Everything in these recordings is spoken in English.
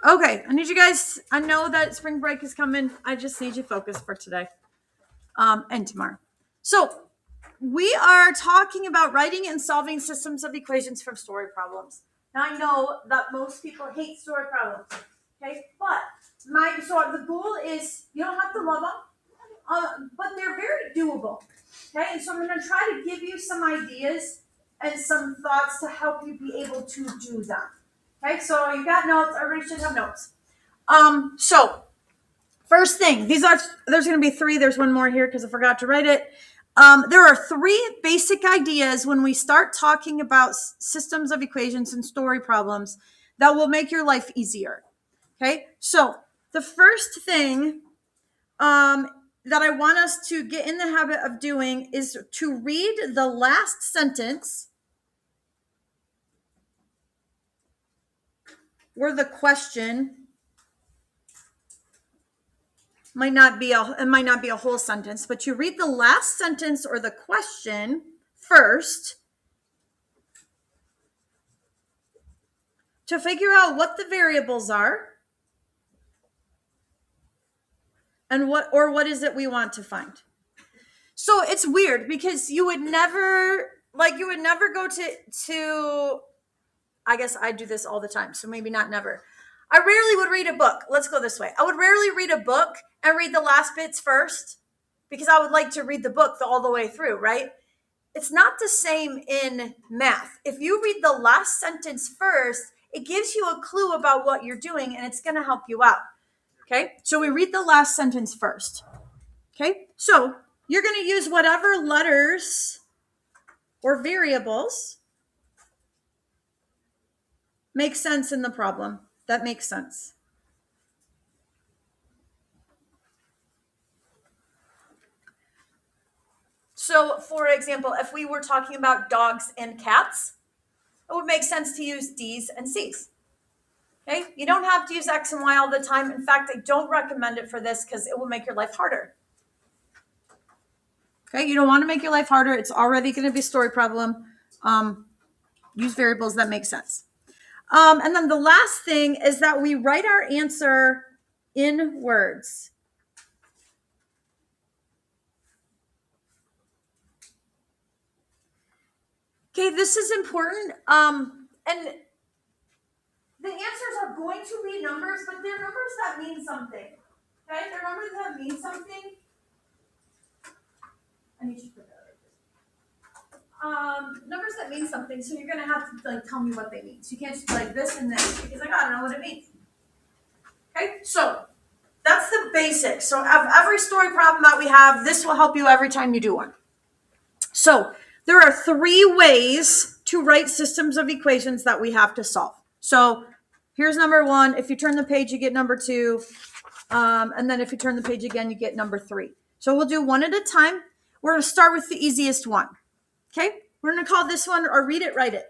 Okay, I need you guys. I know that spring break is coming. I just need you focused for today, and tomorrow. So we are talking about writing and solving systems of equations from story problems. Now I know that most people hate story problems. Okay, but the goal is you don't have to love them, but they're very doable. Okay, and so I'm going to try to give you some ideas and some thoughts to help you be able to do them. Okay, so you got notes. Everybody should have notes. So first thing, there's going to be three. There's one more here because I forgot to write it. There are three basic ideas when we start talking about systems of equations and story problems that will make your life easier. Okay, so the first thing that I want us to get in the habit of doing is to read the last sentence or the question. It might not be a whole sentence, but you read the last sentence or the question first to figure out what the variables are and what is it we want to find. So it's weird because you would never go to I guess I do this all the time, so maybe not never. I rarely would read a book. Let's go this way. I would rarely read a book and read the last bits first because I would like to read the book all the way through, right? It's not the same in math. If you read the last sentence first, it gives you a clue about what you're doing and it's going to help you out. Okay, so we read the last sentence first. Okay, so you're going to use whatever letters or variables make sense in the problem. That makes sense. So, for example, if we were talking about dogs and cats, it would make sense to use D's and C's. Okay, you don't have to use X and Y all the time. In fact, I don't recommend it for this because it will make your life harder. Okay, you don't want to make your life harder. It's already going to be a story problem. Use variables that make sense. And then the last thing is that we write our answer in words. Okay, this is important. And the answers are going to be numbers, but they're numbers that mean something. Okay, they're numbers that mean something. I need you to put that like this. Numbers that mean something, so you're gonna have to tell me what they mean. So you can't just be like this and this because I don't know what it means. Okay, so that's the basics. So of every story problem that we have, this will help you every time you do one. So there are three ways to write systems of equations that we have to solve. So here's number one. If you turn the page, you get number two. And then if you turn the page again, you get number three. So we'll do one at a time. We're going to start with the easiest one. Okay? We're going to call this one, or read it, write it.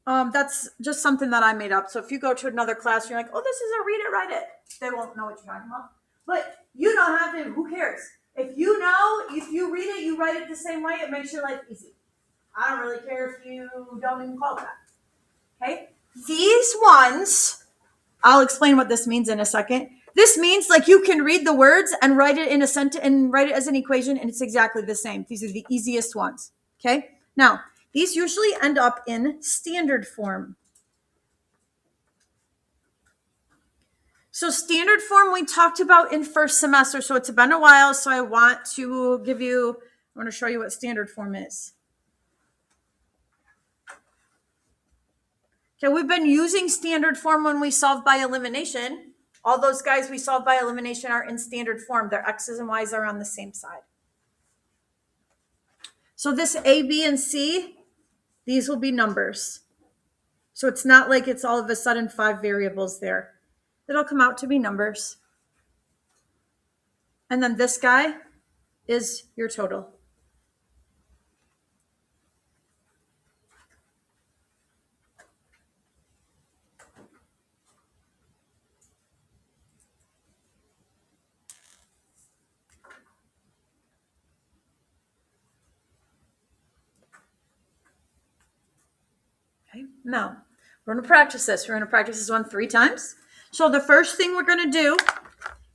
That's just something that I made up. So if you go to another class, you're like, oh, this is a read it, write it. They won't know what you're talking about. But you don't have to. Who cares? If you know, if you read it, you write it the same way, it makes your life easy. I don't really care if you don't even call it that. Okay? These ones, I'll explain what this means in a second. This means like you can read the words and write it in a sentence and write it as an equation, and it's exactly the same. These are the easiest ones. Okay? Now, these usually end up in standard form. So standard form we talked about in first semester. So it's been a while. So I want to show you what standard form is. Okay, we've been using standard form when we solve by elimination. All those guys we solve by elimination are in standard form. Their X's and Y's are on the same side. So this A, B, and C, these will be numbers. So it's not like it's all of a sudden 5 variables there. It'll come out to be numbers. And then this guy is your total. Okay, now we're going to practice this. We're going to practice this one 3 times. So the first thing we're going to do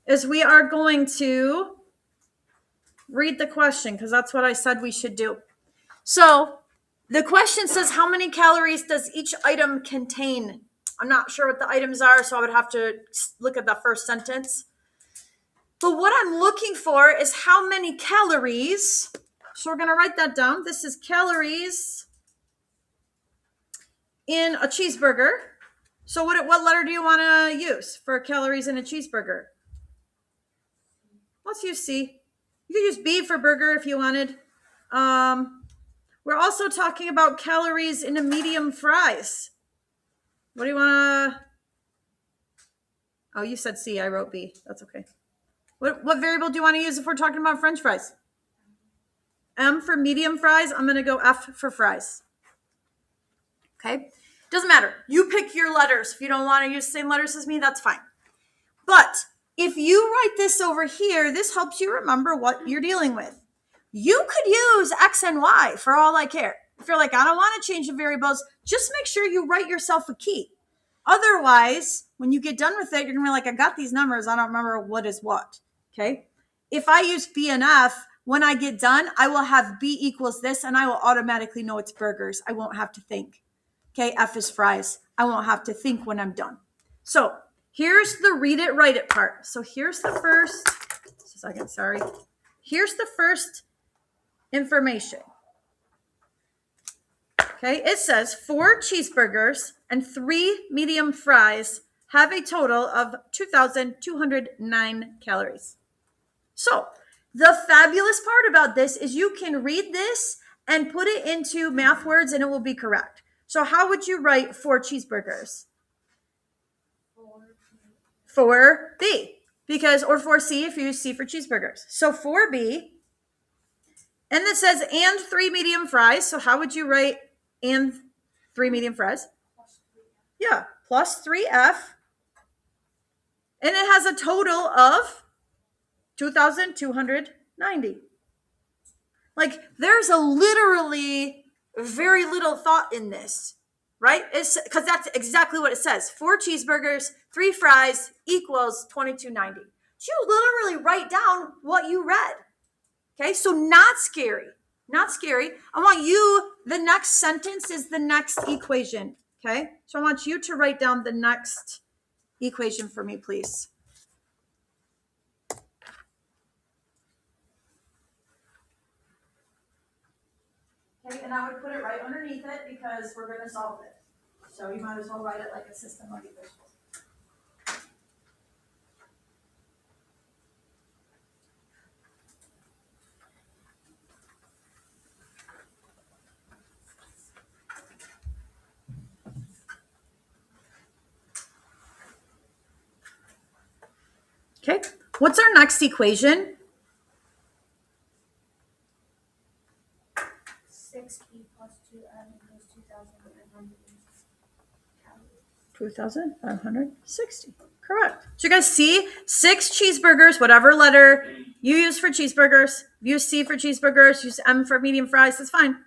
is we are going to read the question because that's what I said we should do. So the question says, how many calories does each item contain? I'm not sure what the items are, so I would have to look at the first sentence. But what I'm looking for is how many calories. So we're going to write that down. This is calories in a cheeseburger. So what letter do you want to use for calories in a cheeseburger? Let's use C. You could use B for burger if you wanted. We're also talking about calories in a medium fries. What do you want to... Oh, you said C. I wrote B. That's okay. What variable do you want to use if we're talking about French fries? M for medium fries. I'm going to go F for fries. Okay? Doesn't matter. You pick your letters. If you don't want to use the same letters as me, that's fine. But if you write this over here, this helps you remember what you're dealing with. You could use X and Y for all I care. If you're like, I don't want to change the variables, just make sure you write yourself a key. Otherwise, when you get done with it, you're going to be like, I got these numbers. I don't remember what is what. Okay? If I use B and F, when I get done, I will have B equals this, and I will automatically know it's burgers. I won't have to think. Okay, F is fries. I won't have to think when I'm done. So here's the read it, write it part. So here's the first, just a second, sorry. Here's the first information. Okay, it says 4 cheeseburgers and 3 medium fries have a total of 2,209 calories. So the fabulous part about this is you can read this and put it into math words and it will be correct. So how would you write 4 cheeseburgers? 4B, because, or 4C if you use C for cheeseburgers. So 4B, and it says and 3 medium fries. So how would you write and 3 medium fries? Yeah, plus 3F, and it has a total of 2,290. Like, there's a literally very little thought in this, right? It's because that's exactly what it says. 4 cheeseburgers, 3 fries equals 2,290. So you literally write down what you read. Okay, so not scary. Not scary. I want you, the next sentence is the next equation. Okay, so I want you to write down the next equation for me, please. Okay, and I would put it right underneath it because we're going to solve it. So you might as well write it like a system of equations. Okay, what's our next equation? 6B plus 2M equals 2,500 calories. 2,560. Correct. So you guys see 6 cheeseburgers, whatever letter you use for cheeseburgers. Use C for cheeseburgers, use M for medium fries. That's fine.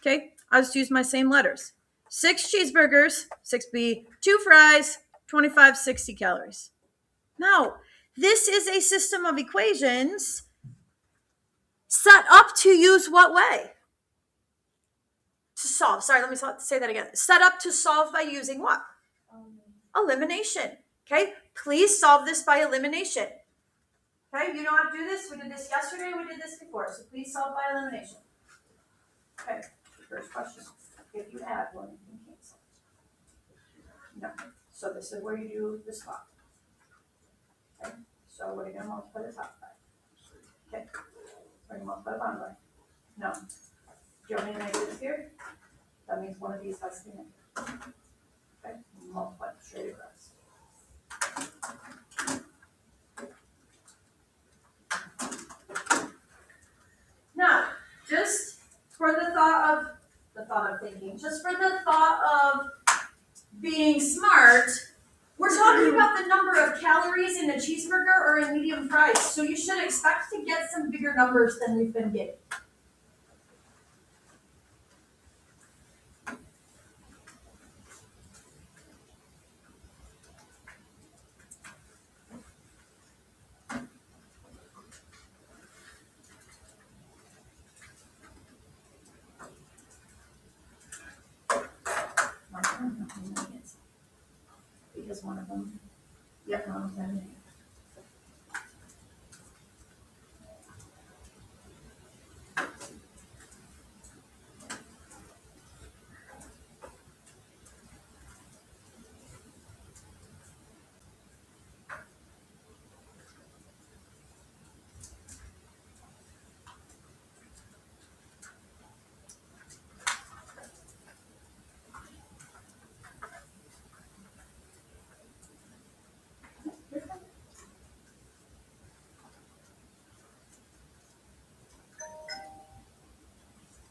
Okay, I just use my same letters. 6 cheeseburgers, 6B, 2 fries, 2,560 calories. Now, this is a system of equations set up to use what way? To solve. Sorry, let me say that again. Set up to solve by using what? Elimination. Okay, please solve this by elimination. Okay, you know how to do this? We did this yesterday, we did this before, so please solve by elimination. Okay, first question. If you add one, you can cancel. No. So this is where you do the swap. Okay, so what are you going to multiply the top by? Okay, what are you going to multiply the bottom by? No. Do you want me to negative here? That means one of these has to be negative. Okay, multiply straight across. Now, just for the thought of thinking, just for the thought of being smart, we're talking about the number of calories in a cheeseburger or in medium fries. So you should expect to get some bigger numbers than we've been getting. Because one of them, yeah, one of them.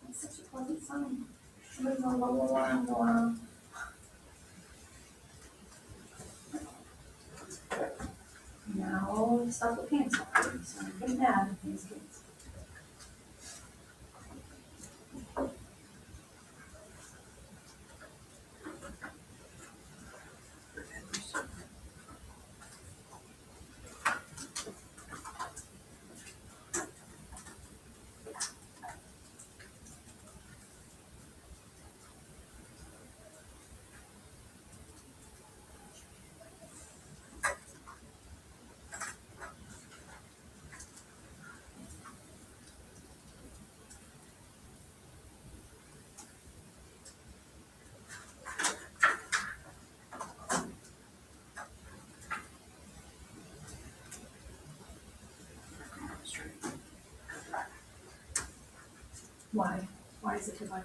That's such a pleasant sound. Somebody's on blah, blah, blah, blah, blah. Now, stop looking at something, so I'm getting mad at these kids. Why? Why is it divided?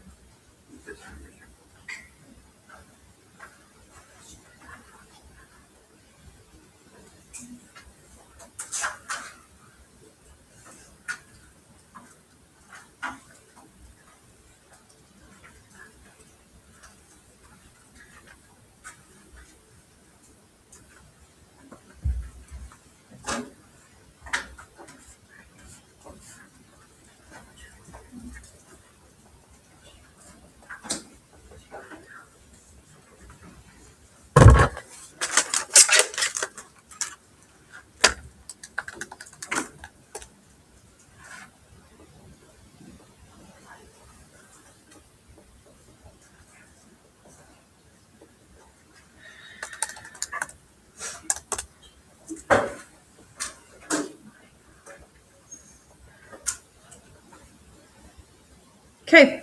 Okay.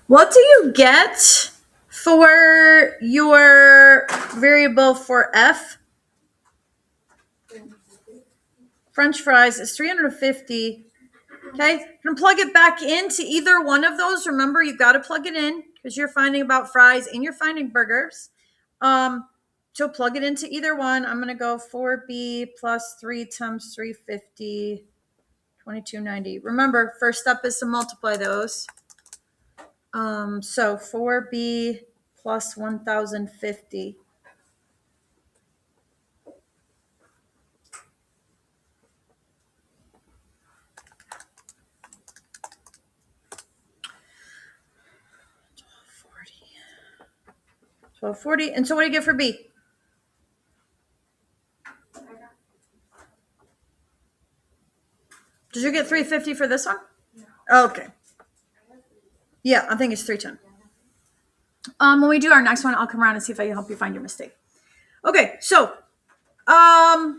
What do you get for your variable for F? French fries is 350. Okay. You're going to plug it back into either one of those. Remember, you've got to plug it in because you're finding about fries and you're finding burgers. So plug it into either one. I'm going to go 4B plus 3 times 350, 2290. Remember, first step is to multiply those. So 4B plus 1050. $12.40. And so what do you get for B? Did you get 350 for this one? No. Okay. Yeah, I think it's 310. When we do our next one, I'll come around and see if I can help you find your mistake. Okay, so now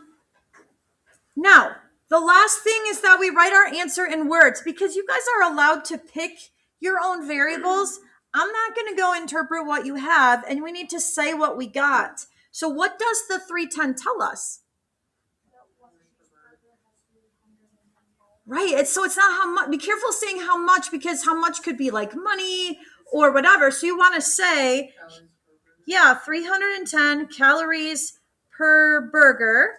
the last thing is that we write our answer in words because you guys are allowed to pick your own variables. I'm not going to go interpret what you have, and we need to say what we got. So what does the 310 tell us? Right. So it's not how much. Be careful saying how much because how much could be like money or whatever. So you want to say, yeah, 310 calories per burger.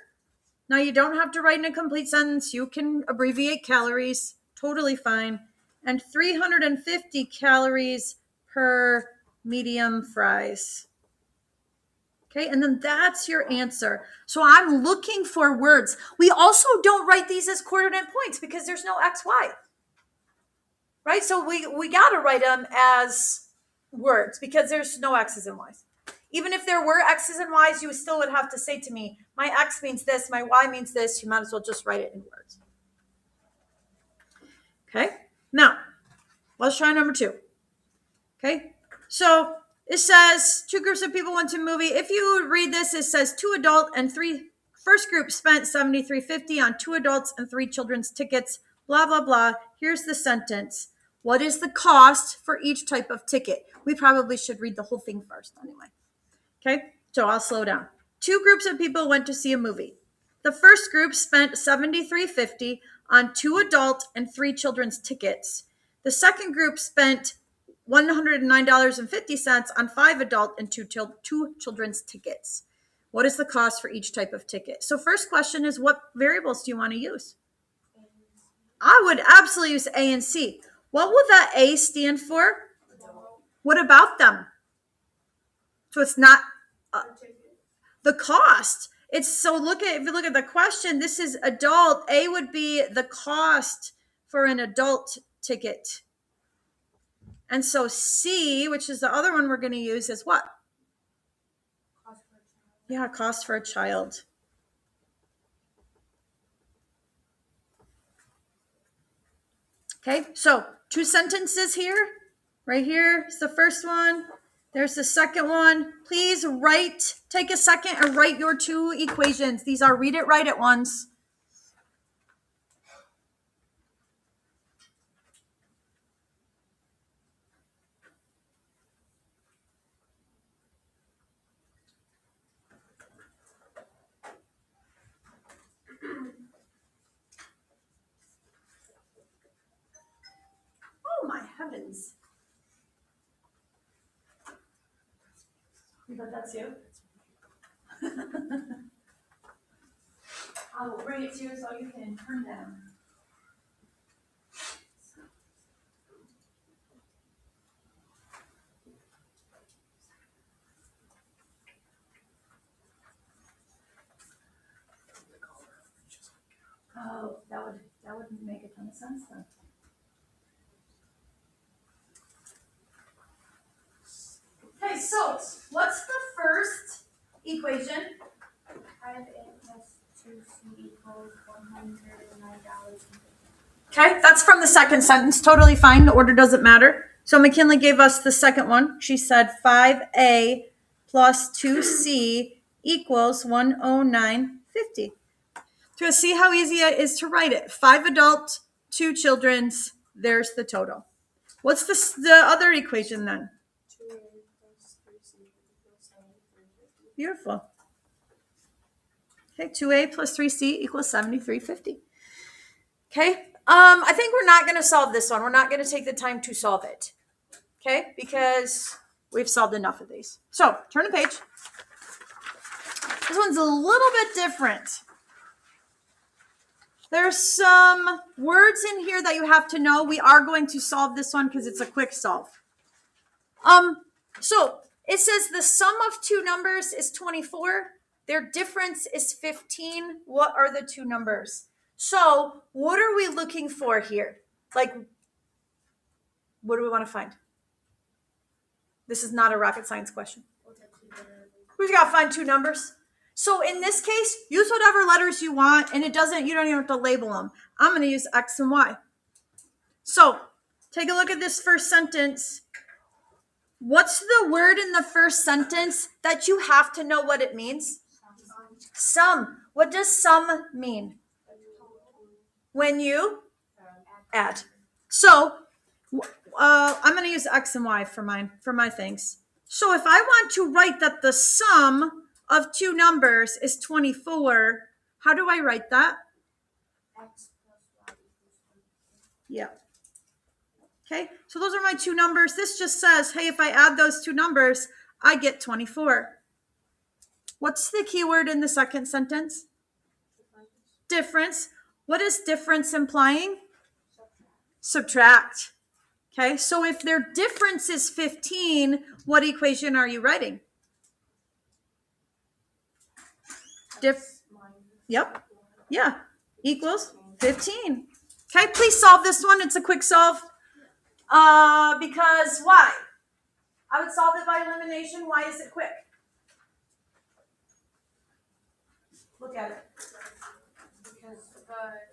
Now you don't have to write in a complete sentence. You can abbreviate calories. Totally fine. And 350 calories per medium fries. Okay, and then that's your answer. So I'm looking for words. We also don't write these as coordinate points because there's no x, y. Right? So we got to write them as words because there's no x's and y's. Even if there were x's and y's, you still would have to say to me, my x means this, my y means this. You might as well just write it in words. Okay, now let's try number 2. Okay, so It says two groups of people went to a movie. If you read this, it says two adult and three. First group spent $73.50 on two adults and three children's tickets. Blah blah blah. Here's the sentence. What is the cost for each type of ticket? We probably should read the whole thing first, anyway. Okay, so I'll slow down. Two groups of people went to see a movie. The first group spent $73.50 on two adult and three children's tickets. The second group spent $109.50 on five adult and two children's tickets. What is the cost for each type of ticket? So first question is, what variables do you want to use? I would absolutely use A and C. What will that A stand for? What about them? So it's not the cost. It's so if you look at the question, this is adult. A would be the cost for an adult ticket. And so C, which is the other one we're going to use, is what? Yeah, cost for a child. Okay, so two sentences here. Right here is the first one. There's the second one. Please take a second and write your two equations. These are read it, write it ones. Oh my heavens. But that's you. I will bring it to you so you can turn down. Oh, that would make a ton of sense then. Okay, so what's the first equation? 5A plus 2C equals $109.50. Okay, that's from the second sentence. Totally fine. The order doesn't matter. So McKinley gave us the second one. She said 5A plus 2C equals 109.50. So see how easy it is to write it. 5 adult, 2 children's. There's the total. What's the other equation then? 2A plus 3C equals $73.50. Beautiful. Okay, 2A plus 3C equals 73.50. Okay, I think we're not going to solve this one. We're not going to take the time to solve it. Okay, because we've solved enough of these. So turn the page. This one's a little bit different. There's some words in here that you have to know. We are going to solve this one because it's a quick solve. So it says the sum of two numbers is 24. Their difference is 15. What are the two numbers? So what are we looking for here? Like, what do we want to find? This is not a rocket science question. We've got to find two numbers. So in this case, use whatever letters you want, and you don't even have to label them. I'm going to use X and Y. So take a look at this first sentence. What's the word in the first sentence that you have to know what it means? Sum. What does sum mean? When you add. So I'm going to use X and Y for my things. So if I want to write that the sum of two numbers is 24, how do I write that? X plus Y equals 24. Yeah. Okay, so those are my two numbers. This just says, hey, if I add those two numbers, I get 24. What's the key word in the second sentence? Difference. What is difference implying? Subtract. Okay, so if their difference is 15, what equation are you writing? Yep. Yeah. Equals 15. Okay, please solve this one. It's a quick solve. Because why? I would solve it by elimination. Why is it quick? Look at it. Because the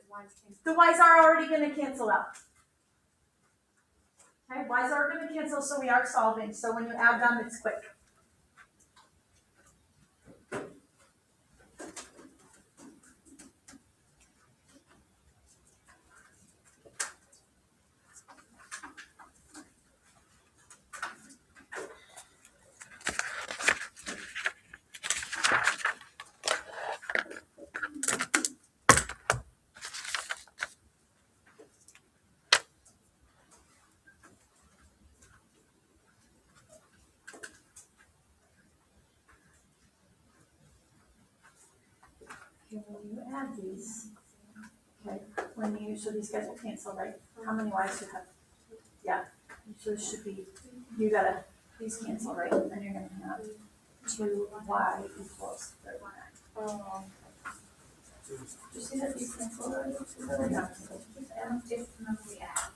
Y's cancel. The Y's are already going to cancel out. Okay, y's are going to cancel, so we are solving. So when you add them, it's quick. Okay, when you add these, okay, so these guys will cancel, right? How many y's do you have? Yeah, so it should be, these cancel, right? And you're gonna have 2y equals 39. Oh. Did you see that these cancel already? No. Just add just number we add.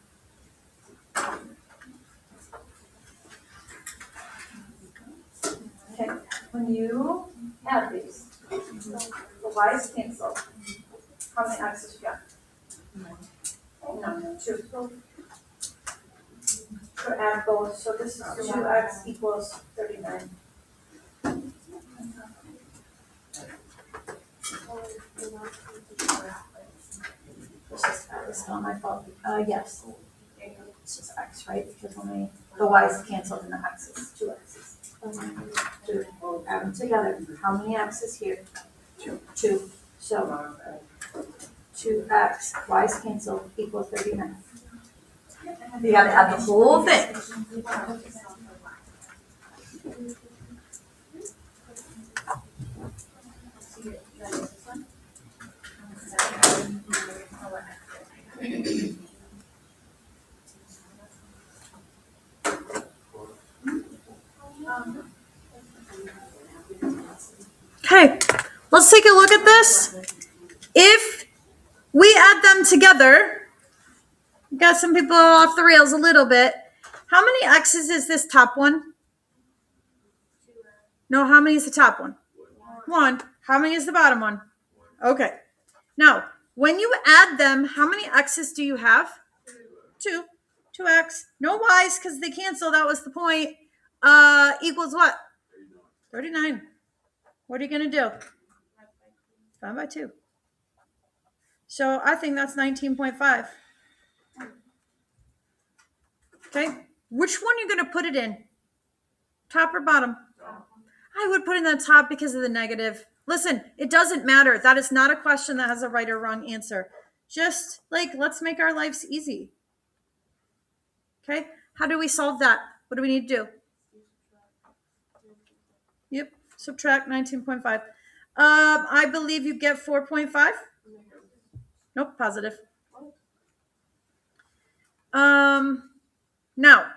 Okay, when you add these, the y's cancel. How many x's you got? No, 2. So add both, so this is 2x equals 39. This is not my fault. Yes. It's just x, right? Because when the y's canceled and the x's, 2 x's. 2. Add them together. How many x's here? 2. So 2x, y's cancel equals 39. You gotta add the whole thing. Okay, let's take a look at this. If we add them together, got some people off the rails a little bit. How many x's is this top one? No, how many is the top one? 1. How many is the bottom one? Okay. Now, when you add them, how many x's do you have? 2. 2x. No y's because they cancel. That was the point. Equals what? 39. What are you going to do? 5 by 2. So I think that's 19.5. Okay. Which one are you going to put it in? Top or bottom? I would put in the top because of the negative. Listen, it doesn't matter. That is not a question that has a right or wrong answer. Just let's make our lives easy. Okay. How do we solve that? What do we need to do? Yep. Subtract 19.5. I believe you get 4.5. Nope. Positive. Now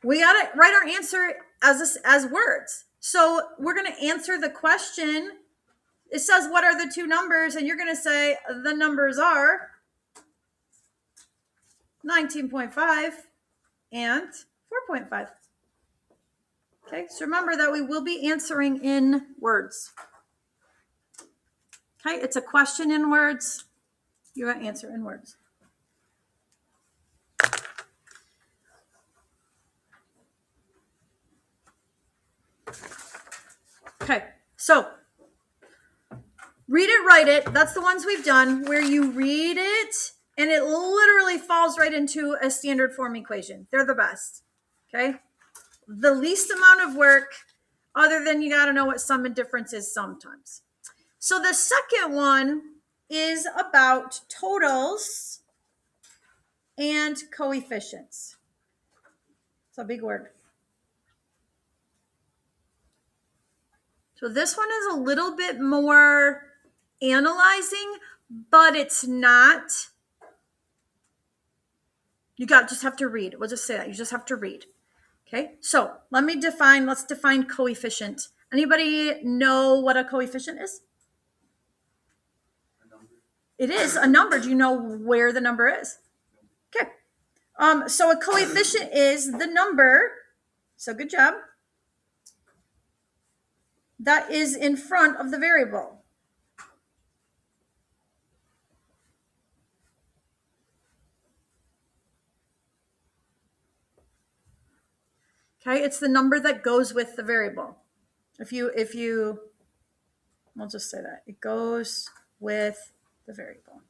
we gotta write our answer as words. So we're gonna answer the question. It says, what are the two numbers? And you're gonna say the numbers are 19.5 and 4.5. Okay, so remember that we will be answering in words. Okay, it's a question in words. You're gonna answer in words. Okay, so read it, write it. That's the ones we've done where you read it and it literally falls right into a standard form equation. They're the best. Okay, the least amount of work, other than you got to know what sum and difference is sometimes. So the second one is about totals and coefficients. It's a big word. So this one is a little bit more analyzing, but it's not. Just have to read. We'll just say that. You just have to read. Okay, so let's define coefficient. Anybody know what a coefficient is? It is a number. Do you know where the number is? Okay. So a coefficient is the number, so good job, that is in front of the variable. Okay, it's the number that goes with the variable. If you, I'll just say that. It goes with the variable.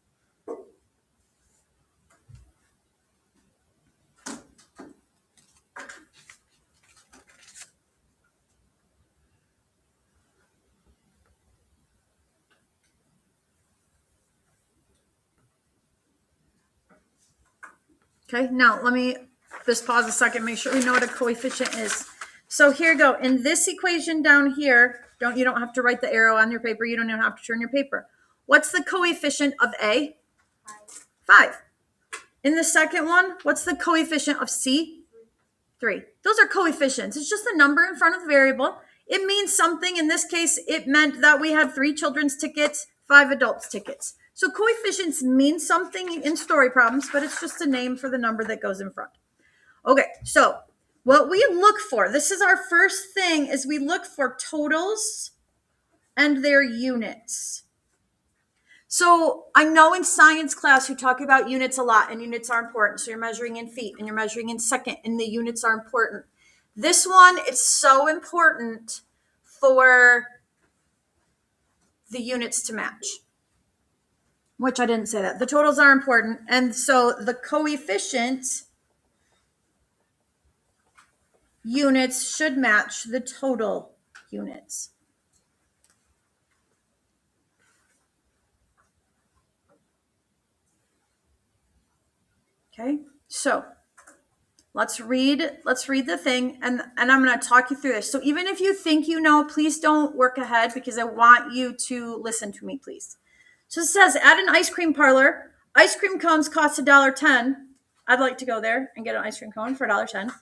Okay, now let me just pause a second, make sure we know what a coefficient is. So here you go. In this equation down here, you don't have to write the arrow on your paper. You don't even have to turn your paper. What's the coefficient of A? 5. In the second one, what's the coefficient of C? 3. Those are coefficients. It's just a number in front of the variable. It means something. In this case, it meant that we had 3 children's tickets, 5 adults tickets. So coefficients mean something in story problems, but it's just a name for the number that goes in front. Okay, so what we look for, this is our first thing, is we look for totals and their units. So I know in science class you talk about units a lot, and units are important. So you're measuring in feet and you're measuring in second, and the units are important. This one, it's so important for the units to match, which I didn't say that. The totals are important. And so the coefficient units should match the total units. Okay, so let's read the thing, and I'm going to talk you through this. So even if you think you know, please don't work ahead, because I want you to listen to me, please. So it says, at an ice cream parlor, ice cream cones cost $1.10. I'd like to go there and get an ice cream cone for $1.10.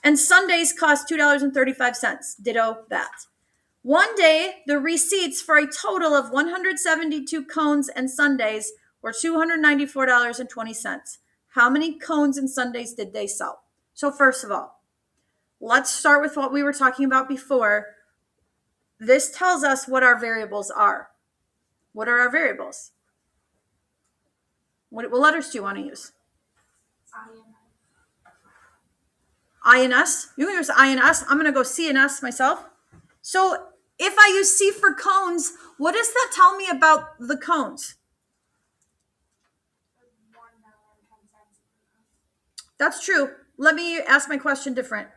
And sundaes cost $2.35. Ditto that. One day, the receipts for a total of 172 cones and sundaes were $294.20. How many cones and sundaes did they sell? So first of all, let's start with what we were talking about before. This tells us what our variables are. What are our variables? What letters do you want to use? I and S. You can use I and S. I'm going to go C and S myself. So if I use C for cones, what does that tell me about the cones? That's true. Let me ask my question different.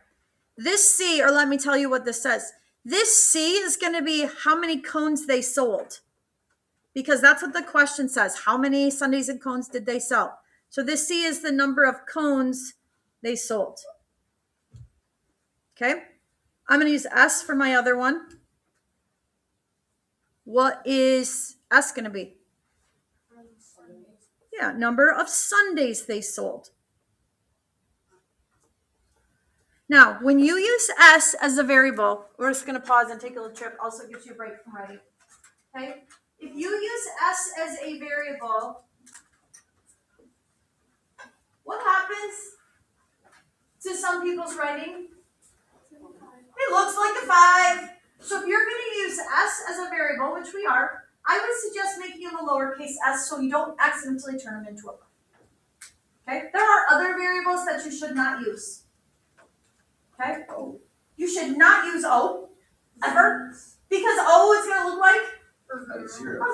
This C, or let me tell you what this says. This C is going to be how many cones they sold, because that's what the question says. How many sundaes and cones did they sell? So this C is the number of cones they sold. Okay. I'm going to use S for my other one. What is S going to be? Yeah, number of sundaes they sold. Now, when you use S as a variable, we're just going to pause and take a little trip. Also gives you a break from writing. Okay? If you use S as a variable, what happens to some people's writing? It looks like a 5. So if you're going to use S as a variable, which we are, I would suggest making them a lowercase s so you don't accidentally turn them into a 5. Okay? There are other variables that you should not use. Okay? You should not use O ever, because O is going to look like a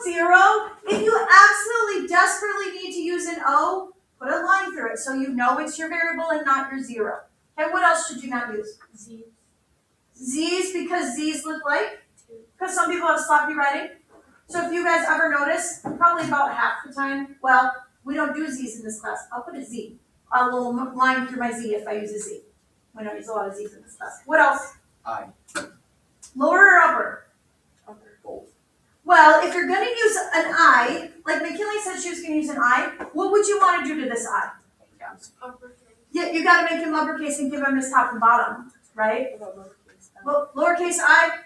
0. If you absolutely desperately need to use an O, put a line through it so you know it's your variable and not your 0. Okay, what else should you not use? Z's, because Z's look like? Because some people have sloppy writing. So if you guys ever notice, probably about half the time, well, we don't do Z's in this class. I'll put a Z, a little line through my Z if I use a Z. We don't use a lot of Z's in this class. What else? I. Lower or upper? Both. Well, if you're going to use an I, like McKinley said she was going to use an I, what would you want to do to this I? Yeah, you got to make him uppercase and give him his top and bottom, right? Lowercase I?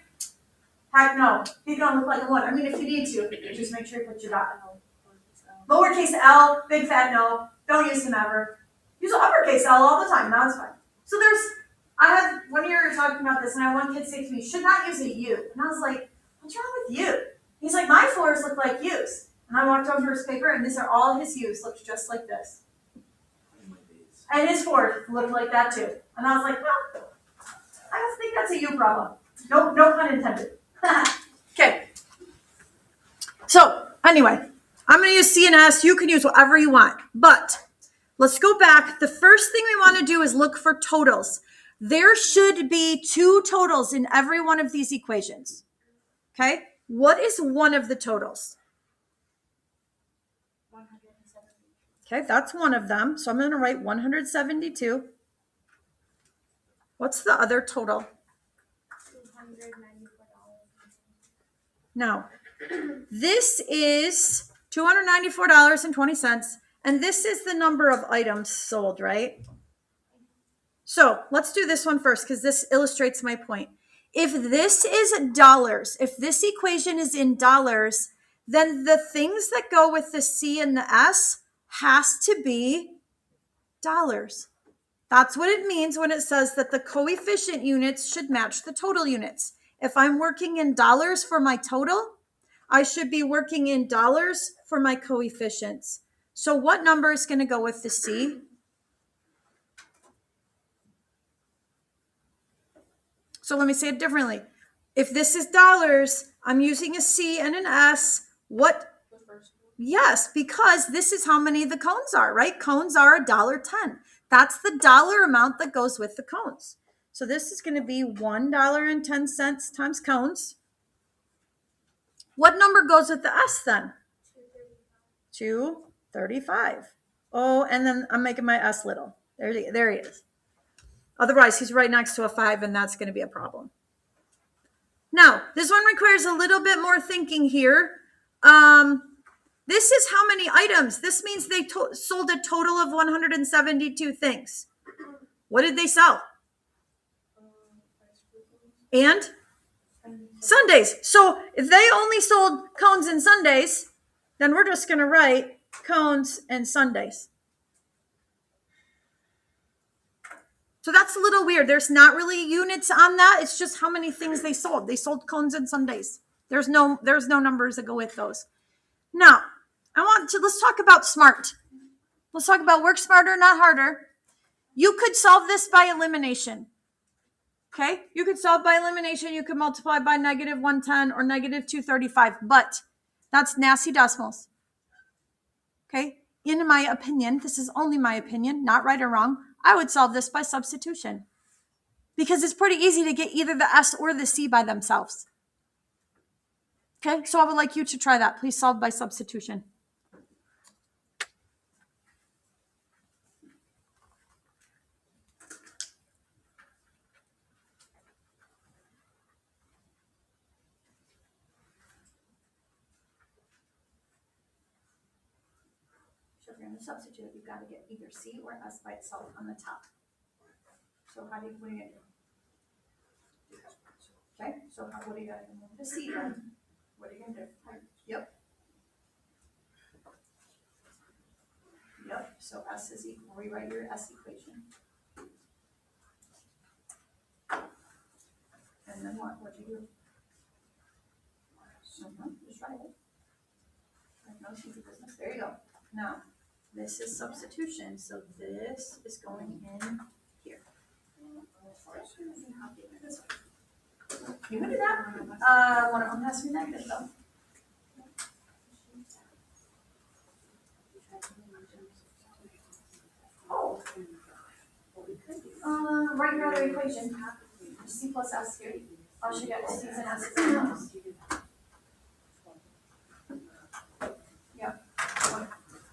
Heck no. He's going to look like a 1. I mean, if you need to, just make sure you put your dot. Lowercase L, big fat no. Don't use him ever. Use uppercase L all the time. That's fine. So I had one year talking about this, and I had one kid say to me, should not use a U. And I was like, what's wrong with U? He's like, my floors look like U's. And I walked over his paper, and these are all his U's, looked just like this. And his floors looked like that too. And I was like, well, That's a you problem. No pun intended. Okay. So anyway, I'm going to use C and S. You can use whatever you want. But let's go back. The first thing we want to do is look for totals. There should be 2 totals in every one of these equations. Okay? What is one of the totals? 170. Okay, that's one of them. So I'm going to write 172. What's the other total? $294. Now, this is $294.20, and this is the number of items sold, right? So let's do this one first because this illustrates my point. If this is dollars, if this equation is in dollars, then the things that go with the C and the S has to be dollars. That's what it means when it says that the coefficient units should match the total units. If I'm working in dollars for my total, I should be working in dollars for my coefficients. So what number is going to go with the C? So let me say it differently. If this is dollars, I'm using a C and an S. What? The first one. Yes, because this is how many the cones are, right? Cones are $1.10. That's the dollar amount that goes with the cones. So this is going to be $1.10 times cones. What number goes with the S then? 235. Oh, and then I'm making my S little. There he is. Otherwise, he's right next to a 5, and that's going to be a problem. Now, this one requires a little bit more thinking here. This is how many items. This means they sold a total of 172 things. What did they sell? And sundaes. So if they only sold cones and sundaes, then we're just going to write cones and sundaes. So that's a little weird. There's not really units on that. It's just how many things they sold. They sold cones and sundaes. There's no numbers that go with those. Now, let's talk about smart. Let's talk about work smarter, not harder. You could solve this by elimination. Okay? You could solve by elimination. You could multiply by negative 110 or negative 235, but that's nasty decimals. Okay? In my opinion, this is only my opinion, not right or wrong, I would solve this by substitution because it's pretty easy to get either the S or the C by themselves. Okay? So I would like you to try that. Please solve by substitution. So if you're going to substitute, you've got to get either C or S by itself on the top. So what are you going to do? Okay, so what are you going to do? The C then. What are you going to do? Yep. Yep, so S is equal. Rewrite your S equation. And then what? What'd you do? Just write it. No secret business. There you go. Now, this is substitution, so this is going in here. You can do that. One of them has to be negative though. Oh. Write your other equation. C plus S here. I'll show you C's and S's. Yep.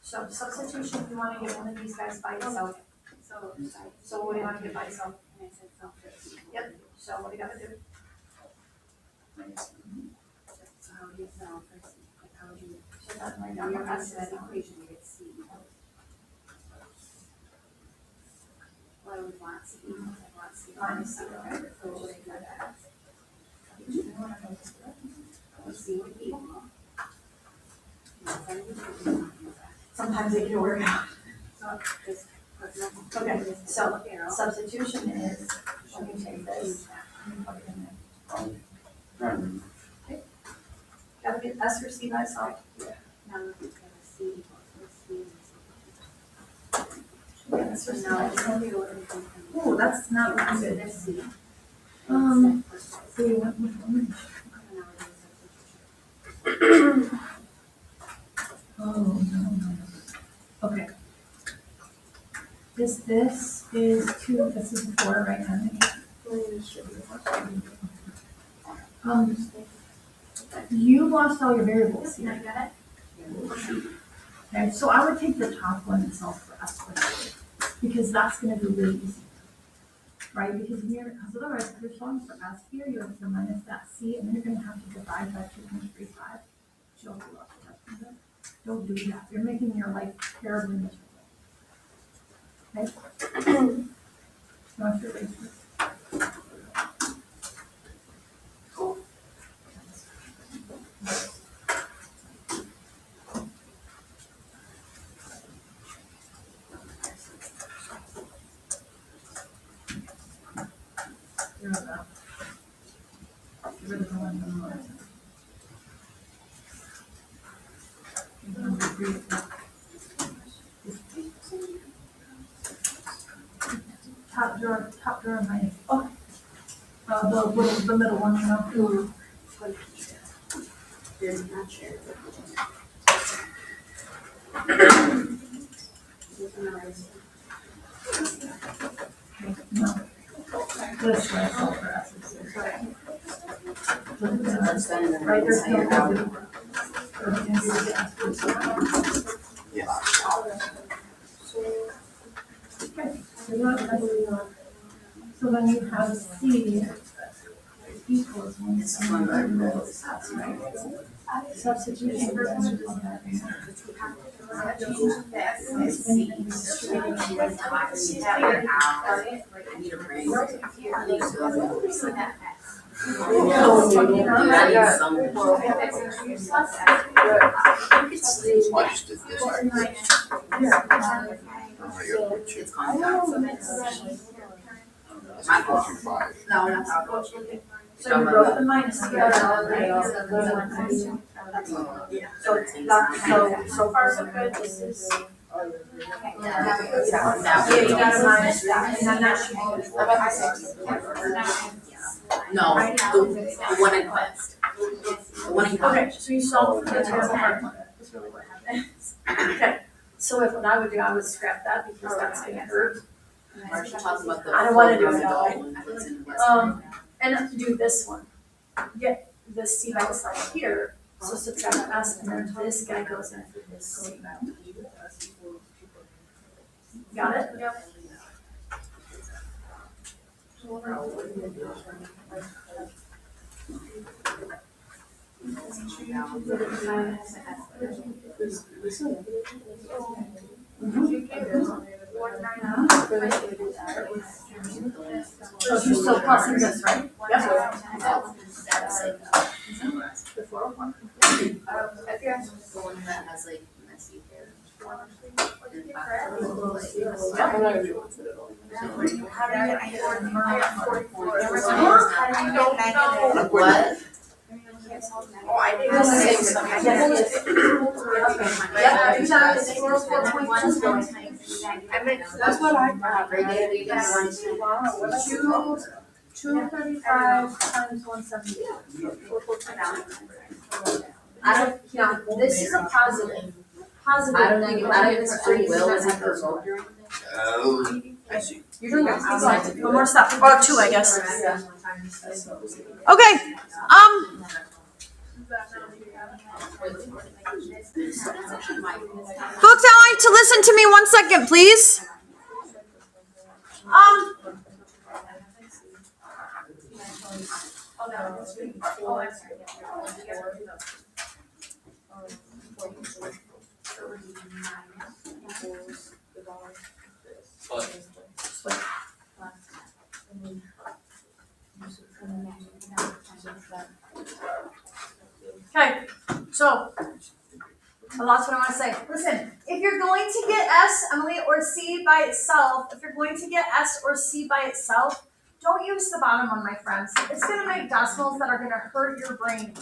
So substitution, you want to get one of these guys by itself. So what do you want to get by itself? Yep. So what do you got to do? So how do you solve for C? Like how would you? So that's my When number. you're asking that equation, you get C. Well, I would want C. I want C. Minus C, right? So we'll make that X. C would equal. Sometimes it can work out. So just put nothing. Okay, so Arrow. substitution is, let me take this and put it in there. Okay. Gotta get S or C by itself. Now look at C equals C. Yeah, S or So C now by it's itself. going to go into. Ooh, that's not So good. this C. So you want which one? Oh, no. Okay. This is 2, this is 4 right now. You lost all your variables I here. got it. Okay, so I would take the top one and solve for S first, because that's gonna be really easy. Right, because otherwise, if you're solving for S here, you have to minus that C, and then you're gonna have to divide by 2.35. Don't do that, you're making your life terribly miserable. Okay? Not your basis. Here we go. Get rid of the one in the middle. Top drawer minus, oh. The middle one, you know. No. This way, all for us. Right, there's no. Okay, so then you have C equals 1/7, right? Substitution. So you wrote the minus here. So far so good, this is. Yeah, you got a minus that, and then that should be. No, the one in class. The one in class. Okay, so you solve for the total part one, is really what happened. Okay, so if what I would do, I would scrap that because that's gonna hurt. Marcia talks about the. I don't wanna do it that way. one that's in this. And to do this one, get the C by itself here, so subtract S, and then this guy goes in for this C. Got it? Yep. So you're still crossing this, right? Yep. The one that has like messy hair. What? Oh, I did the same same. That's what I got. Two 235 times 170. I don't, Yeah, this is a positive. Positive. I don't think it's free will, is it provoked or anything? Oh, I see. You're doing it. One more step, or 2, I guess. Okay, folks, I like to listen to me 1 second, please. Okay, so that's what I want to say. Listen, if you're going to get S, Emily, or C by itself, don't use the bottom one, my friends. It's going to make decimals that are going to hurt your brain.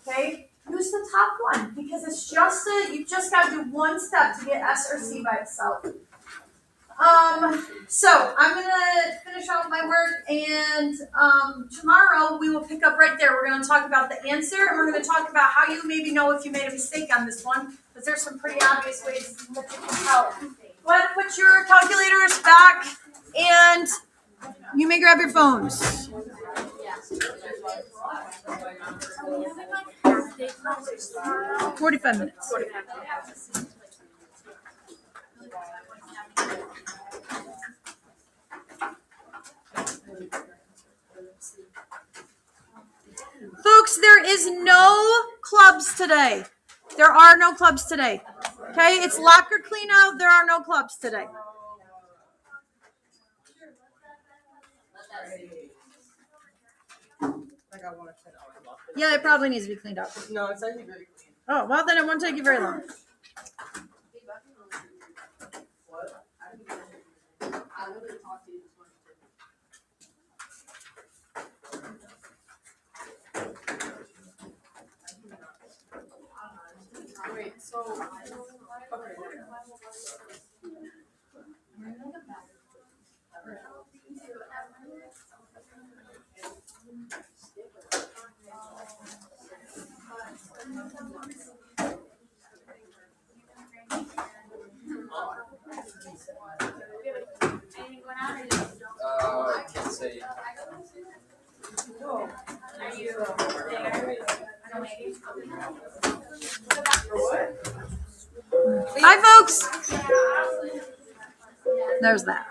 Okay? Use the top one because it's just you just got to do one step to get S or C by itself. So I'm going to finish finish out my work, and tomorrow we will pick up right there. We're going to talk about the answer, and we're going to talk about how you maybe know if you made a mistake on this one, because there's some pretty obvious ways that you can tell. Go ahead and put your calculators back, and you may grab your phones. 45 minutes. Folks, there is no clubs today. There are no clubs today. Okay, it's locker clean out. There are no clubs today. Like I want to clean out my locker. Yeah, it probably needs to be cleaned up. No, it's actually very clean. Oh, well, then it won't take you very long. What? I would have talked to you this morning. Wait, so okay. Anything going on or you? I can't say. Are you there? I don't know, maybe. Hi, folks. There's that.